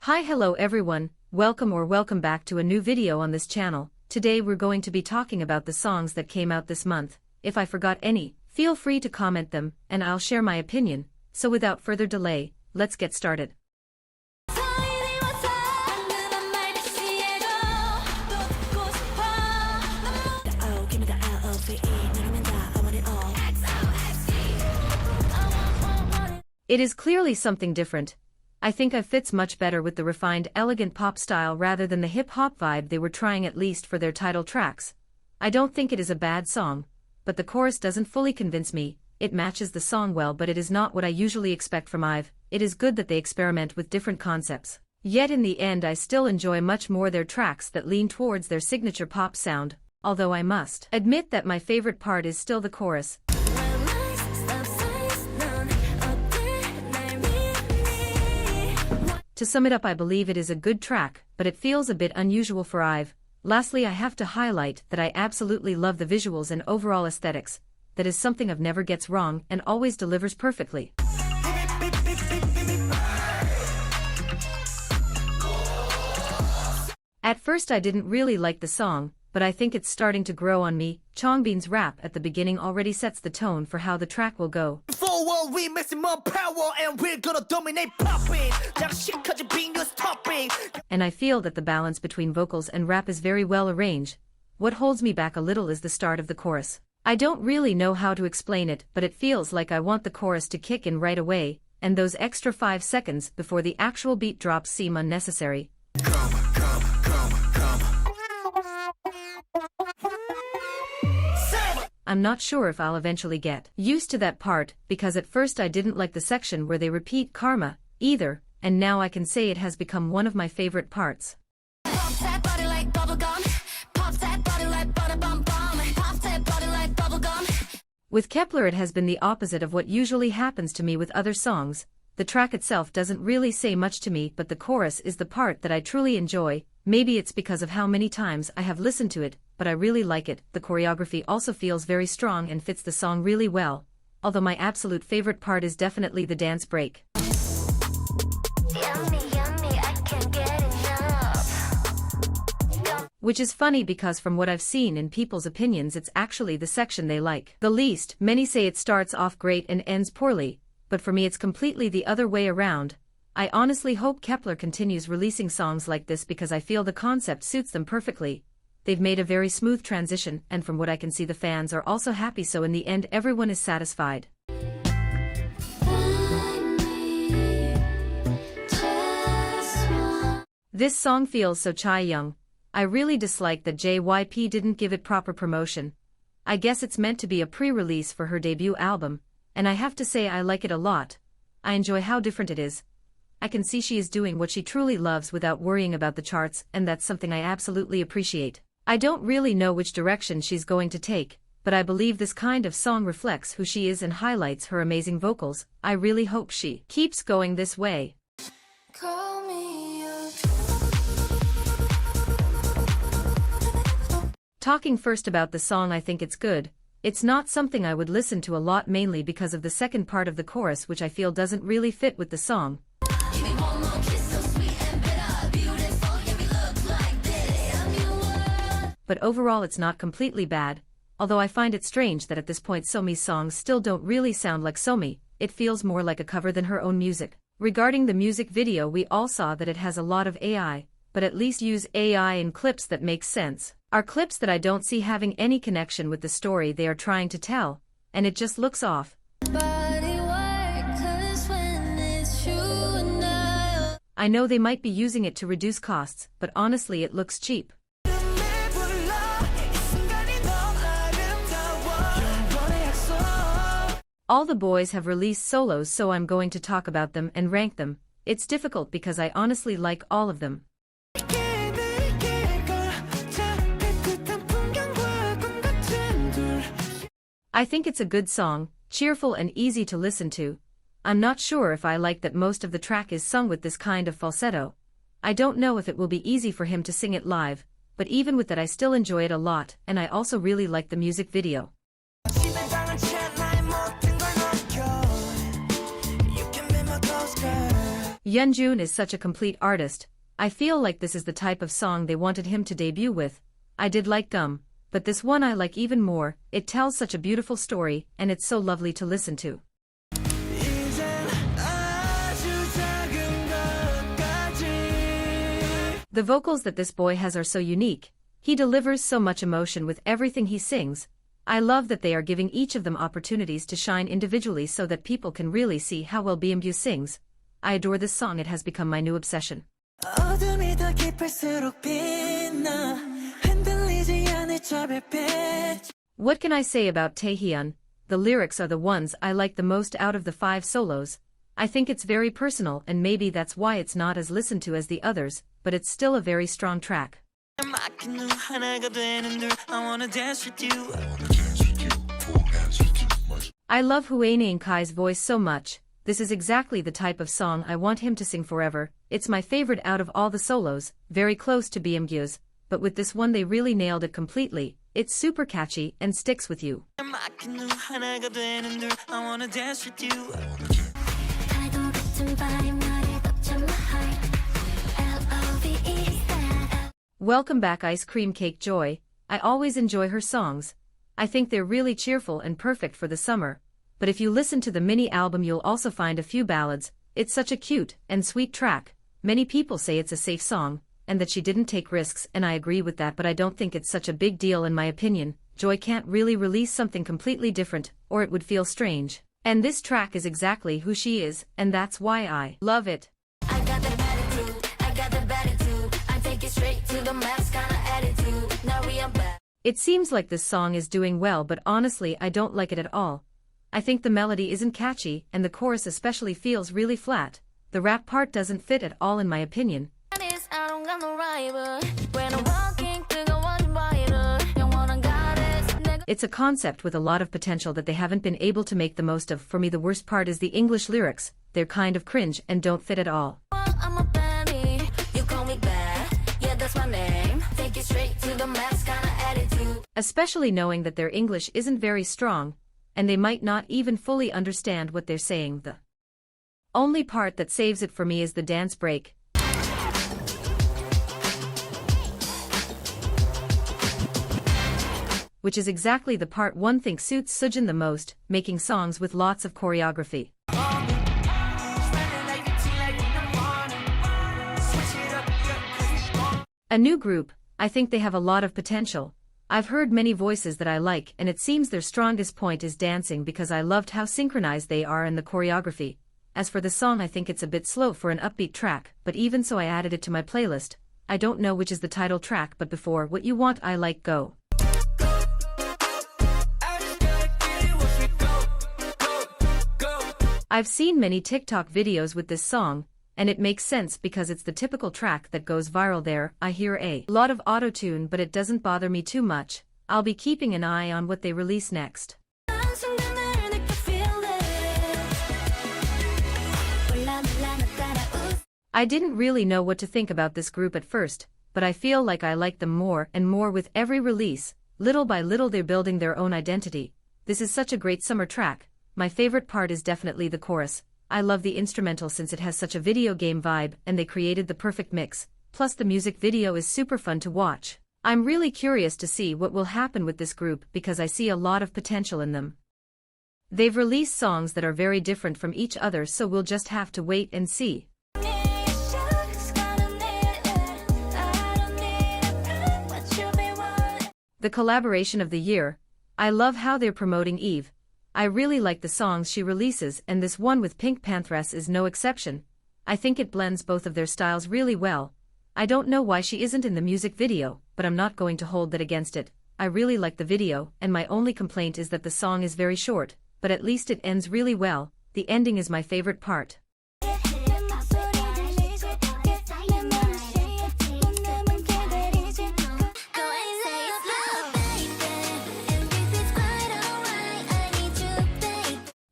Hi, hello everyone, welcome back to a new video on this channel. Today we're going to be talking about the songs that came out this month. If I forgot any, feel free to comment them, and I'll share my opinion. So without further delay, let's get started. It is clearly something different. I think it fits much better with the refined, elegant pop style rather than the hip-hop vibe they were trying, at least for their title tracks. I don't think it is a bad song, but the chorus doesn't fully convince me. It matches the song well, but it is not what I usually expect from IVE. It is good that they experiment with different concepts. Yet in the end I still enjoy much more their tracks that lean towards their signature pop sound, although I must admit that my favorite part is still the chorus. To sum it up, I believe it is a good track, but it feels a bit unusual for IVE. Lastly, I have to highlight that I absolutely love the visuals and overall aesthetics. That is something IVE never gets wrong and always delivers perfectly. At first I didn't really like the song, but I think it's starting to grow on me. Changbin's rap at the beginning already sets the tone for how the track will go. Forward, we maximum power and we're gonna dominate popping. And I feel that the balance between vocals and rap is very well arranged. What holds me back a little is the start of the chorus. I don't really know how to explain it, but it feels like I want the chorus to kick in right away, and those extra 5 seconds before the actual beat drops seem unnecessary. I'm not sure if I'll eventually get used to that part, because at first I didn't like the section where they repeat karma, either, and now I can say it has become one of my favorite parts. With Kep1er it has been the opposite of what usually happens to me with other songs. The track itself doesn't really say much to me, but the chorus is the part that I truly enjoy. Maybe it's because of how many times I have listened to it, but I really like it. The choreography also feels very strong and fits the song really well, although my absolute favorite part is definitely the dance break. Which is funny because from what I've seen in people's opinions, it's actually the section they like the least. Many say it starts off great and ends poorly, but for me it's completely the other way around. I honestly hope Kep1er continues releasing songs like this because I feel the concept suits them perfectly. They've made a very smooth transition, and from what I can see the fans are also happy, so in the end everyone is satisfied. This song feels so Chaeyoung. I really dislike that JYP didn't give it proper promotion. I guess it's meant to be a pre-release for her debut album, and I have to say I like it a lot. I enjoy how different it is. I can see she is doing what she truly loves without worrying about the charts, and that's something I absolutely appreciate. I don't really know which direction she's going to take, but I believe this kind of song reflects who she is and highlights her amazing vocals. I really hope she keeps going this way. Talking first about the song, I think it's good. It's not something I would listen to a lot, mainly because of the second part of the chorus, which I feel doesn't really fit with the song. But overall it's not completely bad, although I find it strange that at this point Somi's songs still don't really sound like Somi. It feels more like a cover than her own music. Regarding the music video, we all saw that it has a lot of AI, but at least use AI in clips that make sense. Are clips that I don't see having any connection with the story they are trying to tell, and it just looks off. I know they might be using it to reduce costs, but honestly it looks cheap. All the boys have released solos, so I'm going to talk about them and rank them. It's difficult because I honestly like all of them. I think it's a good song, cheerful and easy to listen to. I'm not sure if I like that most of the track is sung with this kind of falsetto. I don't know if it will be easy for him to sing it live, but even with that I still enjoy it a lot, and I also really like the music video. Yeonjun is such a complete artist. I feel like this is the type of song they wanted him to debut with. I did like Gum, but this one I like even more. It tells such a beautiful story, and it's so lovely to listen to. The vocals that this boy has are so unique. He delivers so much emotion with everything he sings. I love that they are giving each of them opportunities to shine individually so that people can really see how well BMU sings. I adore this song. It has become my new obsession. What can I say about Taehyun? The lyrics are the ones I like the most out of the 5 solos. I think it's very personal, and maybe that's why it's not as listened to as the others, but it's still a very strong track. I love Hwang Kai's voice so much. This is exactly the type of song I want him to sing forever. It's my favorite out of all the solos, very close to BMG's, but with this one they really nailed it completely. It's super catchy and sticks with you. Welcome back, Ice Cream Cake Joy. I always enjoy her songs. I think they're really cheerful and perfect for the summer. But if you listen to the mini album you'll also find a few ballads. It's such a cute and sweet track. Many people say it's a safe song, and that she didn't take risks, and I agree with that, but I don't think it's such a big deal in my opinion. Joy can't really release something completely different, or it would feel strange. And this track is exactly who she is, and that's why I love it. I got that attitude, I got that attitude. I take it straight to the max kinda attitude. Now we are back. It seems like this song is doing well, but honestly I don't like it at all. I think the melody isn't catchy, and the chorus especially feels really flat. The rap part doesn't fit at all in my opinion. It's a concept with a lot of potential that they haven't been able to make the most of. For me the worst part is the English lyrics. They're kind of cringe and don't fit at all. Especially knowing that their English isn't very strong, and they might not even fully understand what they're saying. The only part that saves it for me is the dance break. Which is exactly the part one thinks suits Sujin the most, making songs with lots of choreography. A new group, I think they have a lot of potential. I've heard many voices that I like, and it seems their strongest point is dancing because I loved how synchronized they are in the choreography. As for the song, I think it's a bit slow for an upbeat track, but even so I added it to my playlist. I don't know which is the title track, but before What You Want I Like Go. I've seen many TikTok videos with this song, and it makes sense because it's the typical track that goes viral there. I hear a lot of auto-tune, but it doesn't bother me too much. I'll be keeping an eye on what they release next. I didn't really know what to think about this group at first, but I feel like I like them more and more with every release. Little by little they're building their own identity. This is such a great summer track. My favorite part is definitely the chorus. I love the instrumental since it has such a video game vibe, and they created the perfect mix. Plus the music video is super fun to watch. I'm really curious to see what will happen with this group because I see a lot of potential in them. They've released songs that are very different from each other, so we'll just have to wait and see. The collaboration of the year. I love how they're promoting Eve. I really like the songs she releases, and this one with Pink Pantheress is no exception. I think it blends both of their styles really well. I don't know why she isn't in the music video, but I'm not going to hold that against it. I really like the video, and my only complaint is that the song is very short, but at least it ends really well. The ending is my favorite part.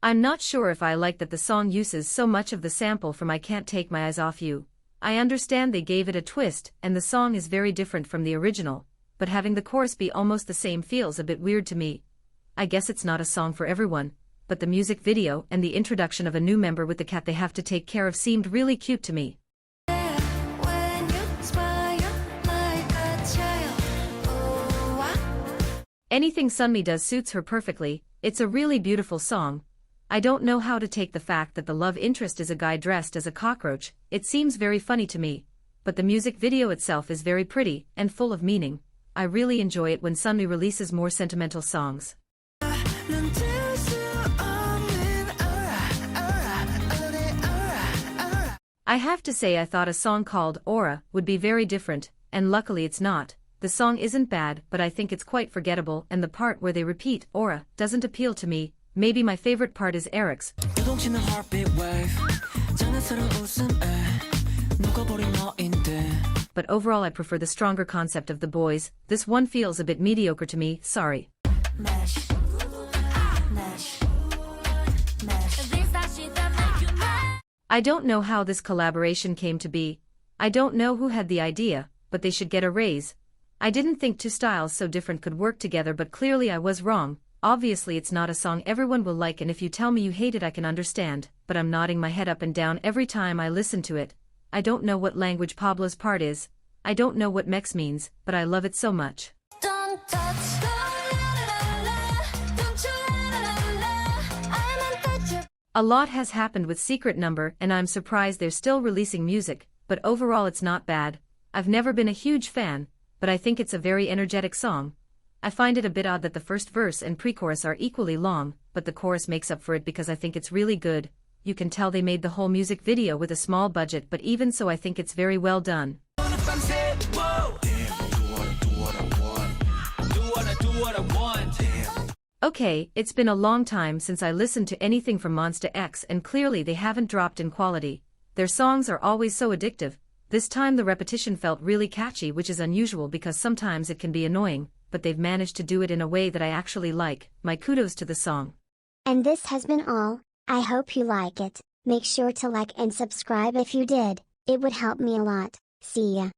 I'm not sure if I like that the song uses so much of the sample from I Can't Take My Eyes Off You. I understand they gave it a twist, and the song is very different from the original, but having the chorus be almost the same feels a bit weird to me. I guess it's not a song for everyone. but the music video and the introduction of a new member with the cat they have to take care of seemed really cute to me. When you smile like a child. Oh, Anything Sunmi does suits her perfectly. It's a really beautiful song. I don't know how to take the fact that the love interest is a guy dressed as a cockroach. It seems very funny to me. But the music video itself is very pretty and full of meaning. I really enjoy it when Sunmi releases more sentimental songs. I have to say I thought a song called Aura would be very different, and luckily it's not. The song isn't bad, but I think it's quite forgettable, and the part where they repeat Aura doesn't appeal to me. Maybe my favorite part is Eric's. But overall I prefer the stronger concept of the boys. This one feels a bit mediocre to me, sorry. I don't know how this collaboration came to be. I don't know who had the idea, but they should get a raise. I didn't think two styles so different could work together, but clearly I was wrong. Obviously it's not a song everyone will like, and if you tell me you hate it I can understand, but I'm nodding my head up and down every time I listen to it. I don't know what language Pablo's part is. I don't know what Mex means, but I love it so much. don't touch. Don't you. A lot has happened with Secret Number, and I'm surprised they're still releasing music, but overall it's not bad. I've never been a huge fan, but I think it's a very energetic song. I find it a bit odd that the first verse and pre-chorus are equally long, but the chorus makes up for it because I think it's really good. You can tell they made the whole music video with a small budget, but even so I think it's very well done. Okay, it's been a long time since I listened to anything from Monsta X, and clearly they haven't dropped in quality. Their songs are always so addictive. This time the repetition felt really catchy, which is unusual because sometimes it can be annoying, but they've managed to do it in a way that I actually like. My kudos to the song. And this has been all. I hope you like it. Make sure to like and subscribe if you did. It would help me a lot. See ya.